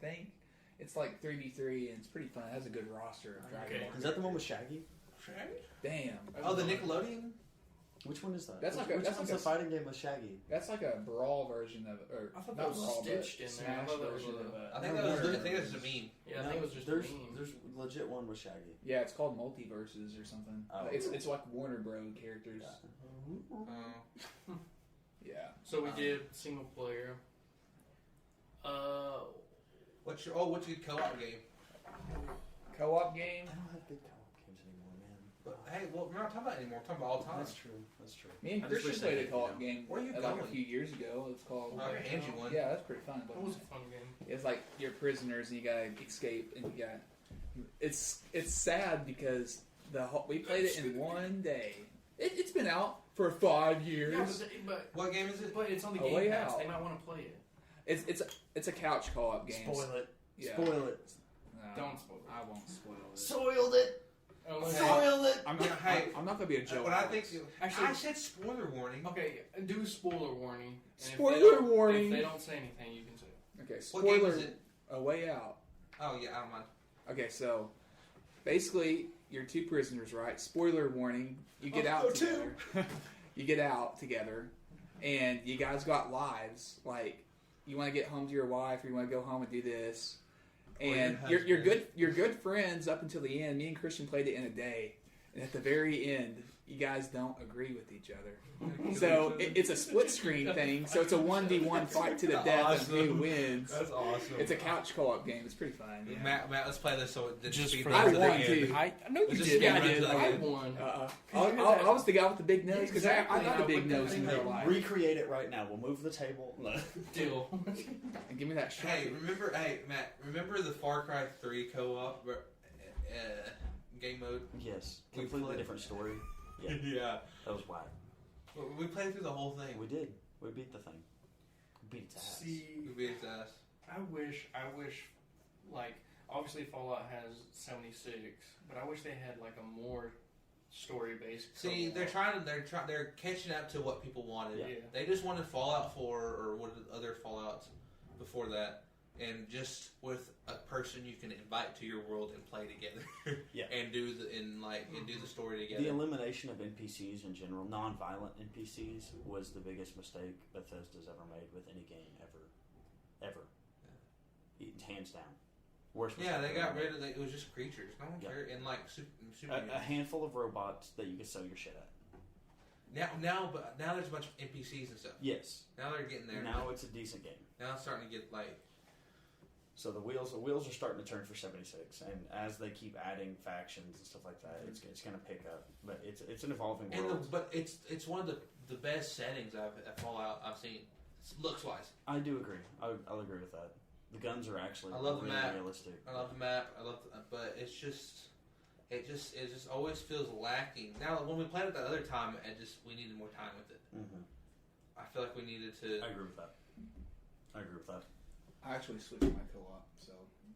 think. It's like 3v3, and it's pretty fun. It has a good roster of Dragon Ball. Is that the one with Shaggy? Shaggy? Damn. Oh, the Nickelodeon? Which one is that? That's which one's the fighting game with Shaggy? That's like a brawl version of, or I thought not that was brawl, stitched but in there. I Smash thought that was version of I think that's just a meme. Yeah, I think it was just there's a meme. there's legit one with Shaggy. Yeah, it's called Multiverses or something. Oh. It's like Warner Bros. Characters. Yeah. So we did single player. What's your co-op game? Co-op game? I don't have good co-op games anymore, man. But hey, well, we're not talking about it anymore. We're talking about all time. That's true. That's true. Me and I just Christian wish played they a did, co-op game Where are you like going? a few years ago. It's called. I'll hand you one. Yeah, that's pretty fun. That was a fun game. It's like you're prisoners and you gotta escape, and you got. It's sad because we played it in one day. It's been out for 5 years. Yeah, but What game is it? but it's on the A Way Game Pass. Out. They might want to play it. It's a couch co-op game. Spoil it. Yeah. Spoil it. No, Don't spoil it. I won't spoil it. Soiled it. Soil it. I'm not. Hey, I'm not gonna be a joke. But I think Actually- I said spoiler warning. Okay, do spoiler warning. And Spoiler if they don't- warning. If they don't say anything, you can say it. Okay, What game spoiler. is it? A Way Out. Oh yeah, I don't mind. Okay, so basically you're two prisoners, right? Spoiler warning. You get out together. You get out together, and you guys got lives. Like you want to get home to your wife, or you want to go home and do this. And your you're good friends up until the end. Me and Christian played it in a day, and at the very end, you guys don't agree with each other. So it's a split screen thing. So it's a 1v1 fight to the death, and who wins? That's awesome. It's a couch co-op game. It's pretty fun. Yeah. Matt, let's play this. So it Just speed for runs I to the won end. too. I know you Let's just did. get I right did. to the I end. won. I was the guy with the big nose because Exactly. I got the big nose in real life. Recreate it right now. We'll move the table. Deal. And give me that shot. Hey, Matt, remember the Far Cry 3 co-op game mode? Yes. We Completely played- different story. Yeah. Yeah. That was whack. We played through the whole thing. We did. We beat the thing. We beat its ass. See, We beat its ass. I wish, like, obviously Fallout has 76, but I wish they had like a more story-based. See, co-op. they're catching up to what people wanted. Yeah. They just wanted Fallout 4 or what other Fallouts before that, and just with a person you can invite to your world and play together. Yeah. and do the story together. The elimination of NPCs in general, non-violent NPCs, was the biggest mistake Bethesda's ever made with any game ever. Hands down. Worst Yeah, mistake they got ever rid made. of it. Was just creatures. No one Yeah. cared. And like super A handful of robots that you could sell your shit at. now there's a bunch of NPCs and stuff. Yes. Now they're getting there. Now it's a decent game. Now it's starting to get like. So the wheels are starting to turn for 76, and as they keep adding factions and stuff like that, it's going to pick up. But it's an evolving world. But it's one of the best settings at Fallout I've seen, looks wise. I do agree. I'll agree with that. The guns are actually I love the really map. realistic. I love the map. But it just always feels lacking. Now when we played it that other time, we needed more time with it. Mm-hmm. I feel like we needed to. I agree with that. I actually switched my co-op, so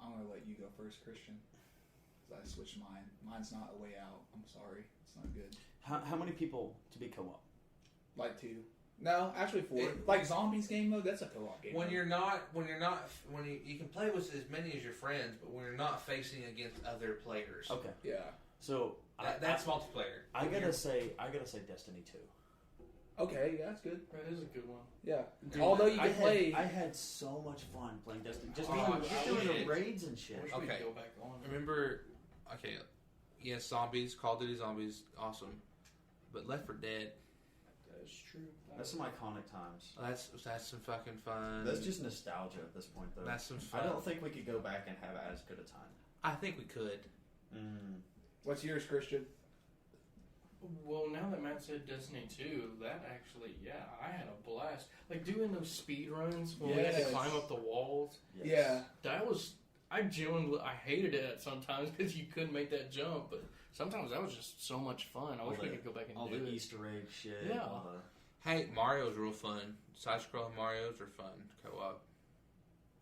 I'm gonna let you go first, Christian. Because I switched mine. Mine's not A Way Out. I'm sorry, it's not good. How many people to be co-op? Like 2. No, actually 4. Like zombies game mode, that's a co-op game. When you can play with as many as your friends, but when you're not facing against other players. Okay. Yeah. So That's multiplayer. I gotta say Destiny 2. Okay, yeah, that's good. That is a good one. Yeah. Dude, Although you can play. I had so much fun playing Destiny. Just I doing wish the it- raids and shit. I wish Okay. we could go back on. Remember, okay, yes, zombies, Call of Duty Zombies, awesome, but Left 4 Dead, That's true. That's some iconic times. that's some fucking fun. That's just nostalgia at this point, though. That's some fun. I don't think we could go back and have as good a time. I think we could. What's yours, Christian? Well, now that Matt said Destiny 2, that actually, yeah, I had a blast. Like doing those speed runs when we had to Yes. climb up the walls. Yes. Yeah. That was, I hated it sometimes because you couldn't make that jump, but sometimes that was just so much fun. I wish we could go back and all do the it. Easter egg shit. Yeah. All the, Hey, Mario's real fun. Side-scrolling Mario's are fun. Co-op.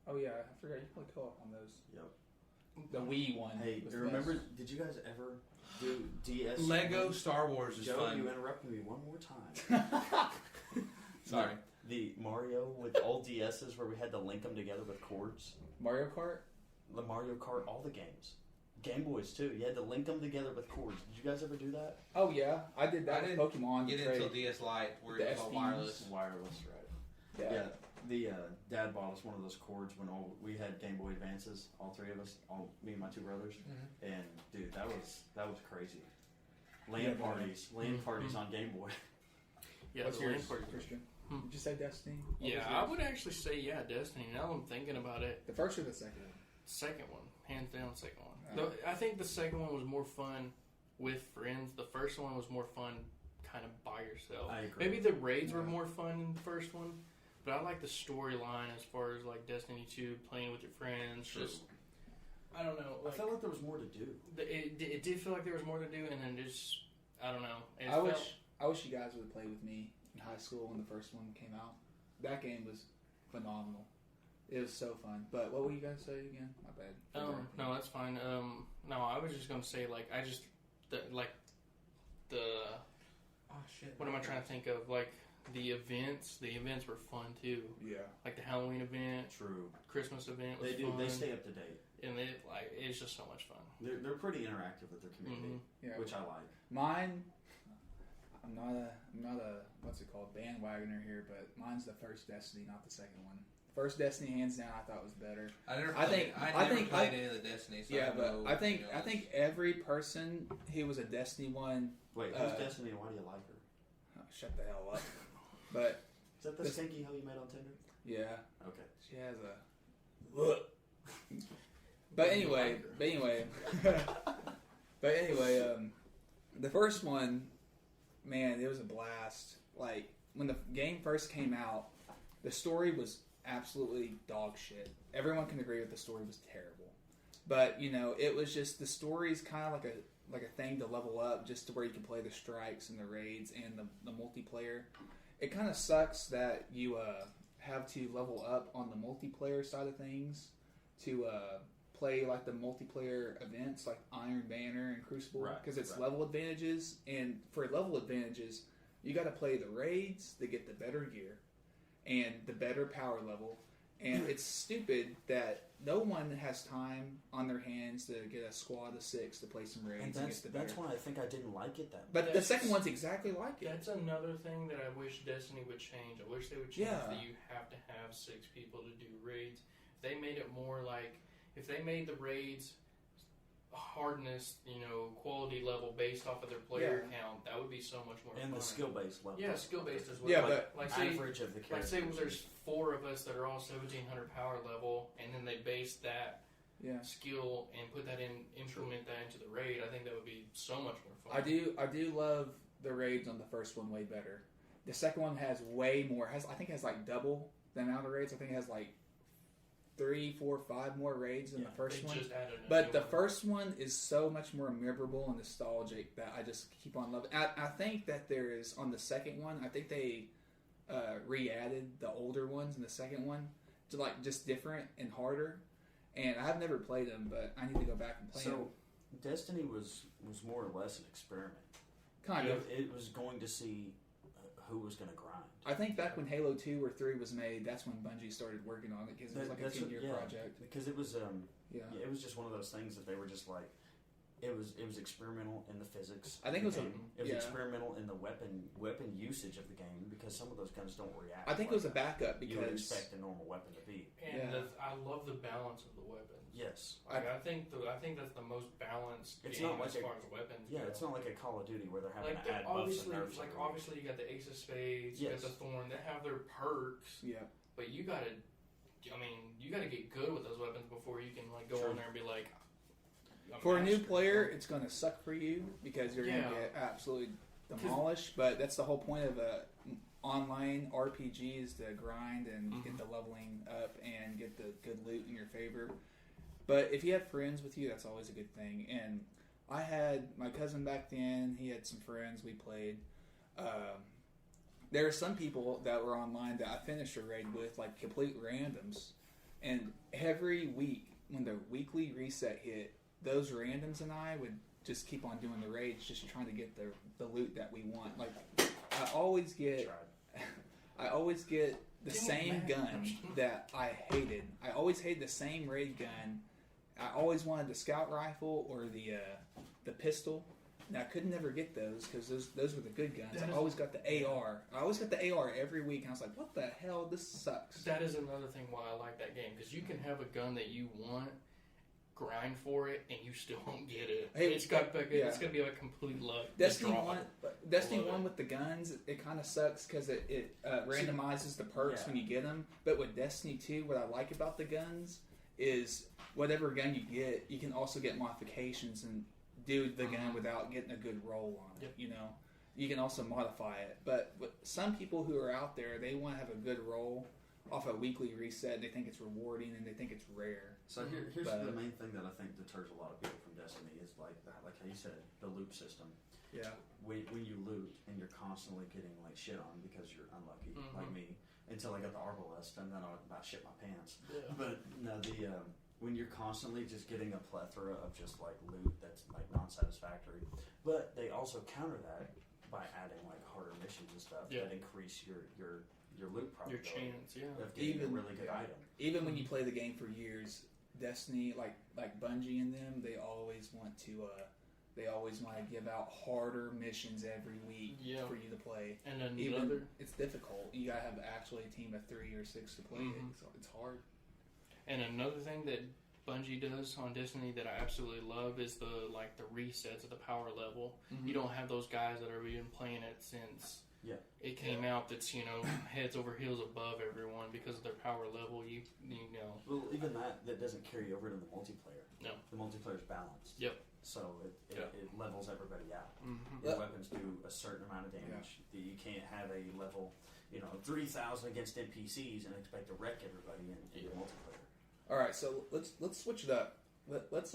Oh yeah, I forgot you play co-op on those. yep. The Wii one. Hey, was the remember? best. Did you guys ever do DS? Lego Star Wars is Joe, fun. you interrupted me one more time. Sorry. The Mario with the old DSs where we had to link them together with cords. Mario Kart? The Mario Kart, all the games. Game Boys too. You had to link them together with cords. Did you guys ever do that? Oh yeah, I did that with Pokemon. Get until DS Lite where The it's all SPs. wireless. Wireless, right? Yeah. The dad bought us one of those cords when we had Game Boy Advances, all three of us, me and my two brothers, and dude, that was crazy. LAN parties on Game Boy. Yeah, What's the yours, LAN party. Christian? Did you say Destiny? What Yeah, was I yours? would actually say Destiny. Now I'm thinking about it. The first or the second one? Second one, hands down, second one. I think the second one was more fun with friends. The first one was more fun, kind of by yourself. I agree. Maybe the raids were more fun in the first one, but I like the storyline as far as like Destiny 2, playing with your friends. True. Just I don't know. I felt like there was more to do. It did feel like there was more to do, and then just I don't know. I wish you guys would have played with me in high school when the first one came out. That game was phenomenal. It was so fun. But what were you guys say again? My bad. No, that's fine. No, I was just gonna say like Oh shit! what am I trying to think of? Like the events were fun too. Yeah. Like the Halloween event, True. Christmas event was They do. fun. They stay up to date. And it's just so much fun. They're pretty interactive with their community, Yeah. which I like. Mine, I'm not a what's it called, bandwagoner here, but mine's the first Destiny, not the second one. First Destiny, hands down, I thought was better. I never played any of the Destiny. So Yeah, but I think you know, I think every person who was a Destiny one. Wait, who's Destiny and why do you like her? Oh, shut the hell up. But Is that the stinky hoe you met on Tinder? yeah, Okay. she has a. But anyway, the first one, man, it was a blast. Like when the game first came out, the story was absolutely dog shit. Everyone can agree that the story was terrible. But you know, it was just the story's kind of like a thing to level up, just to where you can play the strikes and the raids and the multiplayer. It kind of sucks that you have to level up on the multiplayer side of things to play like the multiplayer events like Iron Banner and Crucible, because it's level advantages, and for level advantages you got to play the raids to get the better gear and the better power level, and it's stupid that no one has time on their hands to get a squad of 6 to play some raids and get the better. That's why I think I didn't like it that much. But the second one's exactly like it. That's another thing that I wish Destiny would change. I wish they would change that you have to have 6 people to do raids. If they made it more like, if they made the raids hardness, quality level based off of their player count, that would be so much more and fun. the skill-based level. Yeah, skill-based as well. Yeah, but like say, average of the characters. Like say there's 4 of us that are all 1700 power level, and then they base that skill and put that implement that into the raid. I think that would be so much more fun. I do love the raids on the first one way better. The second one has way more. I think it has like double the amount of raids. I think it has like 3, 4, 5 more raids than the first one. But the first one is so much more memorable and nostalgic that I just keep on loving. I think that there is on the second one. I think they re-added the older ones in the second one to like just different and harder. And I've never played them, but I need to go back and play them. So Destiny was more or less an experiment. Kind of. It was going to see who was going to grind. I think back when Halo 2 or 3 was made, that's when Bungie started working on it, because it was like a 10-year project. Because it was it was just one of those things that they were just like, it was experimental in the physics. I think it was experimental in the weapon usage of the game, because some of those guns don't react. I think it was a backup because you would expect a normal weapon to be. And I love the balance of the weapons. Yes, I think that's the most balanced it's game not like as far as weapons. Yeah, go. It's not like a Call of Duty where they're having like to add buffs and nerfs. Obviously you got the Ace of Spades, you got the Thorn. They have their perks. Yeah. But you gotta get good with those weapons before you can like go on there and be like. For a new player, it's going to suck for you because you're going to get absolutely demolished. But that's the whole point of a online RPG, is to grind and get the leveling up and get the good loot in your favor. But if you have friends with you, that's always a good thing. And I had my cousin back then. He had some friends. We played. There are some people that were online that I finished a raid with, like complete randoms. And every week, when the weekly reset hit, those randoms and I would just keep on doing the raids, just trying to get the loot that we want. Like I always get I always get the Dang it, same man. gun that I hated. I always hated the same raid gun. I always wanted the scout rifle or the pistol. And I could never get those because those were the good guns. I always got the AR. I always got the AR every week, and I was like, "What the hell? This sucks." That is another thing why I like that game, because you can have a gun that you want, grind for it, and you still won't get it. Hey, it's gonna be like complete luck. Destiny Just draw 1, it. Destiny I love 1 it. with the guns, it kind of sucks because it randomizes the perks when you get them. But with Destiny 2, what I like about the guns is whatever gun you get, you can also get modifications and do the gun without getting a good roll on it. Yep. You know, you can also modify it. But some people who are out there, they want to have a good roll off a weekly reset. They think it's rewarding and they think it's rare. So here's the main thing that I think deters a lot of people from Destiny is like how you said, the loot system. Yeah. When you loot and you're constantly getting like shit on because you're unlucky, like me, until I got the Arbalest and then I about shit my pants. Yeah. But no, when you're constantly just getting a plethora of just like loot that's like non-satisfactory, but they also counter that by adding like harder missions and stuff that increase your loot Your probability chance, of getting a really good item. Even when you play the game for years, Destiny, like Bungie and them, they always want to give out harder missions every week for you to play. And then it's difficult. You gotta have actually a team of 3 or 6 to play it, so it's hard. And another thing that Bungie does on Destiny that I absolutely love is the resets of the power level. You don't have those guys that have been playing it since it came out that's heads over heels above everyone because of their power level. You know. Well, even that doesn't carry over to the multiplayer. No, the multiplayer's balanced. Yep. So it levels everybody out. Mm-hmm. Your weapons do a certain amount of damage. You can't have a level 3,000 against NPCs and expect to wreck everybody in the multiplayer. All right, so let's switch it up. Let's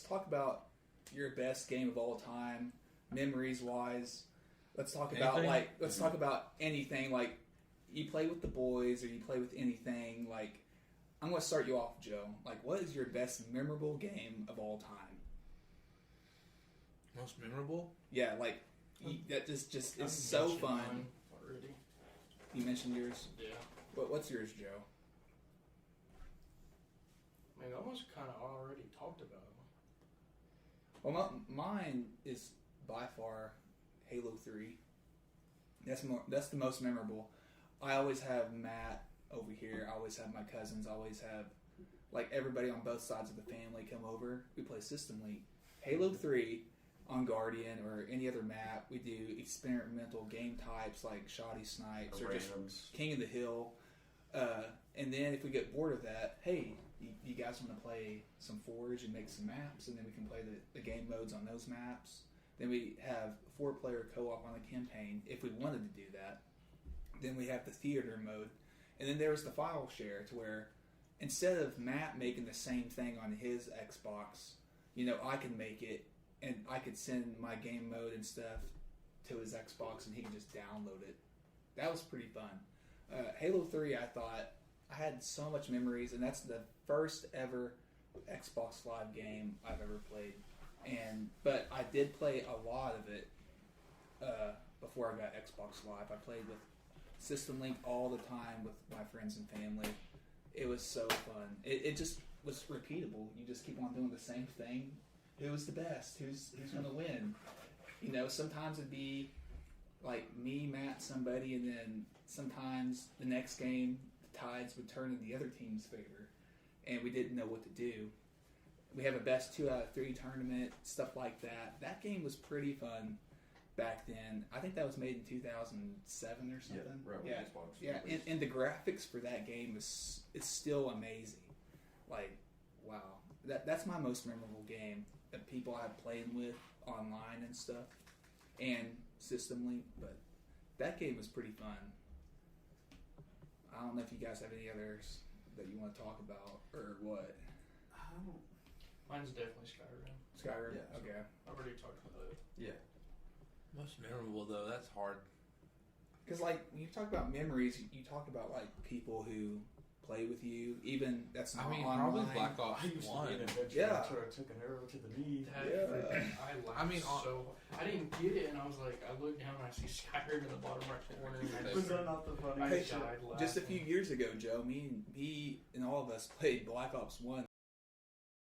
talk about your best game of all time, memories wise. Let's talk about talk about anything like you play with the boys or you play with anything. Like I'm going to start you off, Joe. Like, what is your best memorable game of all time? Most memorable? Yeah, like that just is so fun. Already. You mentioned yours. Yeah. What's yours, Joe? I mean, I almost kind of already talked about it. Well, mine is by far Halo 3. That's the most memorable. I always have Matt over here. I always have my cousins. I always have like everybody on both sides of the family come over. We play System Link. Halo 3 on Guardian or any other map. We do experimental game types like Shoddy Snipes or just King of the Hill. And then if we get bored of that, hey, you guys want to play some Forge and make some maps, and then we can play the game modes on those maps. Then we have 4-player co-op on the campaign if we wanted to do that. Then we have the theater mode. And then there's the file share to where instead of Matt making the same thing on his Xbox, I can make it and I could send my game mode and stuff to his Xbox and he can just download it. That was pretty fun. Halo 3, I thought, I had so much memories, and that's the first ever Xbox Live game I've ever played. But I did play a lot of it before I got Xbox Live. I played with System Link all the time with my friends and family. It was so fun. It just was repeatable. You just keep on doing the same thing. Who's the best? Who's going to win? Sometimes it'd be like me, Matt, somebody, and then sometimes the next game, the tides would turn in the other team's favor, and we didn't know what to do. We have a best 2 out of 3 tournament, stuff like that. That game was pretty fun back then. I think that was made in 2007 or something. Yeah, yeah. And the graphics for that game is still amazing. Like, wow, that's my most memorable game that people I've played with online and stuff, and System Link. But that game was pretty fun. I don't know if you guys have any others that you want to talk about or what. Mine's definitely Skyrim. Skyrim? Yeah. Okay. I already talked about it. Yeah. Most memorable, though, that's hard. Because, like, when you talk about memories, you talk about, like, people who play with you. Even that's not probably online. Black Ops I used to 1. be an adventure Yeah. after I took an arrow to the knee. I laughed I didn't get it, and I was like, I looked down and I see Skyrim in the bottom right corner, and I Was just, that not the funny I Hey, shit? died laughing. Just a few years ago, Joe, me and all of us played Black Ops 1